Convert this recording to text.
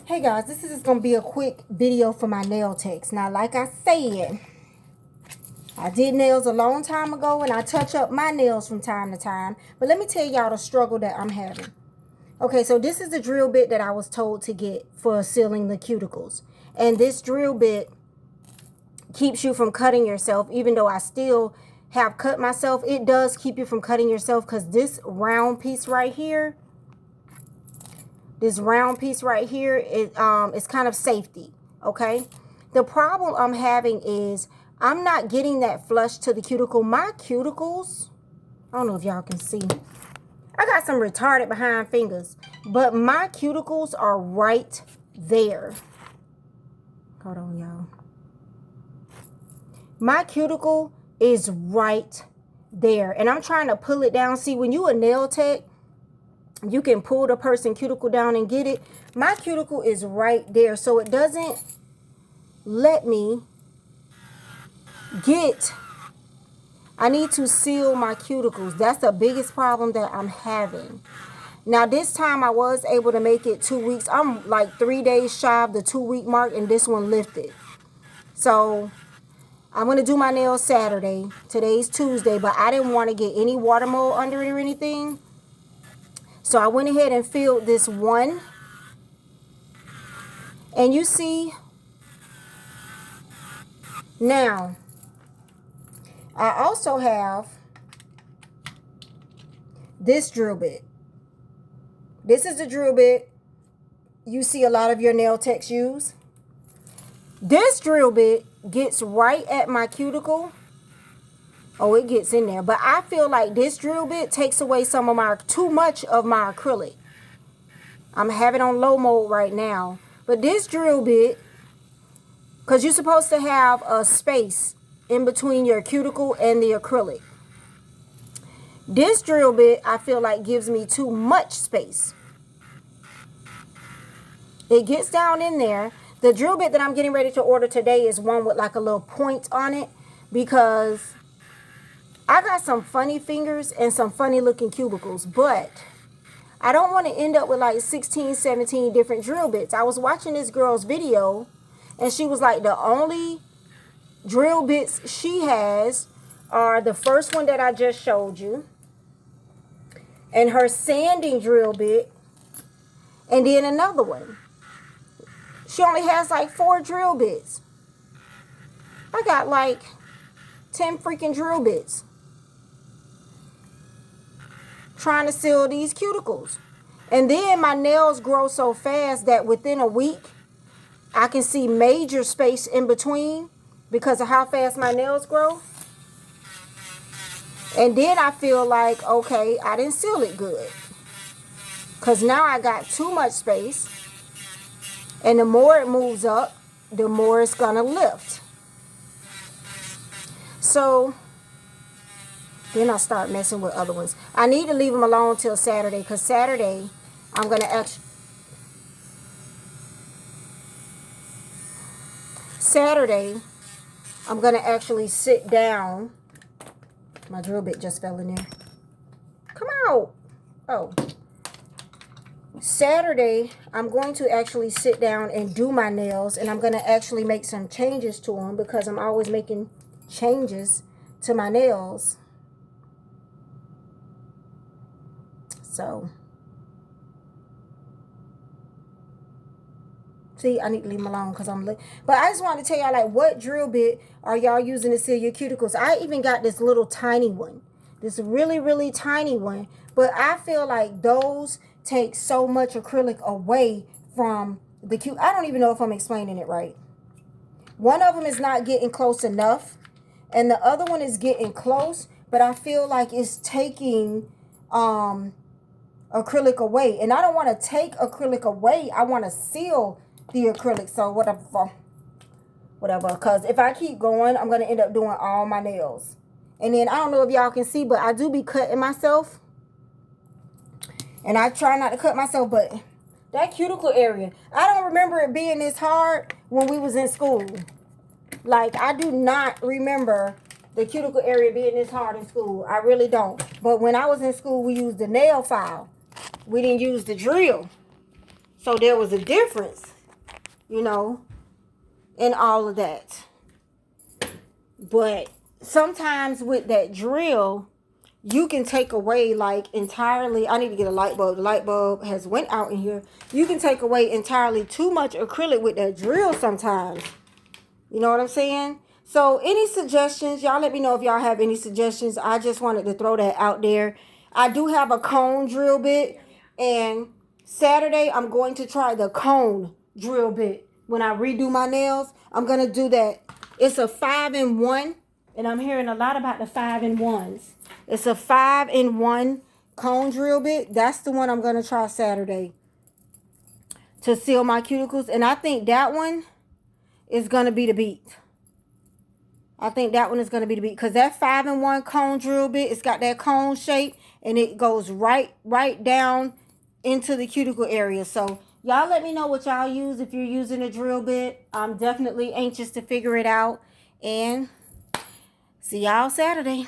Hey guys, this is going to be a quick video for my nail techs. Now, like I said, I did nails a long time ago and I touch up my nails from time to time. But let me tell y'all the struggle that I'm having. Okay, so this is the drill bit that I was told to get for sealing the cuticles. And this drill bit keeps you from cutting yourself. Even though I still have cut myself, it does keep you from cutting yourself because this round piece right here, is kind of safety. Okay, the problem I'm having is I'm not getting that flush to the cuticle. My cuticles, I don't know if y'all can see, I got some retarded behind fingers, but my cuticles are right there. Hold on, y'all. My cuticle is right there and I'm trying to pull it down. See, when you a nail tech, you can pull the person cuticle down and get it. My cuticle is right there, so it doesn't let me get. I need to seal my cuticles. That's the biggest problem that I'm having. Now, this time I was able to make it 2 weeks. I'm like 3 days shy of the 2-week mark, and this one lifted. So I'm going to do my nails Saturday. Today's Tuesday, but I didn't want to get any water mold under it or anything. So I went ahead and filled this one. And you see, now, I also have this drill bit. This is the drill bit you see a lot of your nail techs use. This drill bit gets right at my cuticle. Oh, it gets in there. But I feel like this drill bit takes away some of too much of my acrylic. I'm having it on low mode right now. But this drill bit, because you're supposed to have a space in between your cuticle and the acrylic. This drill bit, I feel like, gives me too much space. It gets down in there. The drill bit that I'm getting ready to order today is one with like a little point on it, because I got some funny fingers and some funny looking cuticles, but I don't want to end up with like 16, 17 different drill bits. I was watching this girl's video and she was like, the only drill bits she has are the first one that I just showed you, and her sanding drill bit, and then another one. She only has like 4 drill bits. I got like 10 freaking drill bits trying to seal these cuticles. And then my nails grow so fast that within a week I can see major space in between because of how fast my nails grow. And then I feel like, okay, I didn't seal it good, because now I got too much space, and the more it moves up, the more it's gonna lift. So then I start messing with other ones. I need to leave them alone till Saturday, because Saturday I'm going to actually sit down. My drill bit just fell in there. Come out. Oh. Saturday, I'm going to actually sit down and do my nails, and I'm going to actually make some changes to them, because I'm always making changes to my nails. So, see, I need to leave them alone because I'm late. But I just wanted to tell y'all, like, what drill bit are y'all using to seal your cuticles? I even got this little tiny one. This really, really tiny one. But I feel like those take so much acrylic away from the cuticle. I don't even know if I'm explaining it right. One of them is not getting close enough, and the other one is getting close, but I feel like it's taking acrylic away. And I don't want to take acrylic away. I want to seal the acrylic. So whatever, because if I keep going, I'm going to end up doing all my nails. And then I don't know if y'all can see, but I do be cutting myself, and I try not to cut myself, but that cuticle area, I don't remember it being this hard when we was in school. Like, I do not remember the cuticle area being this hard in school. I really don't. But when I was in school, we used the nail file. We didn't use the drill. So there was a difference. you know, and all of that. But sometimes with that drill, you can take away like entirely. I need to get a light bulb. The light bulb has went out in here. You can take away entirely too much acrylic with that drill sometimes. You know what I'm saying? So any suggestions, y'all let me know if y'all have any suggestions. I just wanted to throw that out there. I do have a cone drill bit, and Saturday I'm going to try the cone drill bit. When I redo my nails, I'm going to do that. It's a 5-in-1, and I'm hearing a lot about the 5-in-1s. It's a 5-in-1 cone drill bit. That's the one I'm going to try Saturday to seal my cuticles, and I think that one is going to be the beat. I think that one is going to be the beat, because that 5-in-1 cone drill bit, it's got that cone shape, and it goes right down into the cuticle area. So y'all let me know what y'all use if you're using a drill bit. I'm definitely anxious to figure it out, and see y'all Saturday.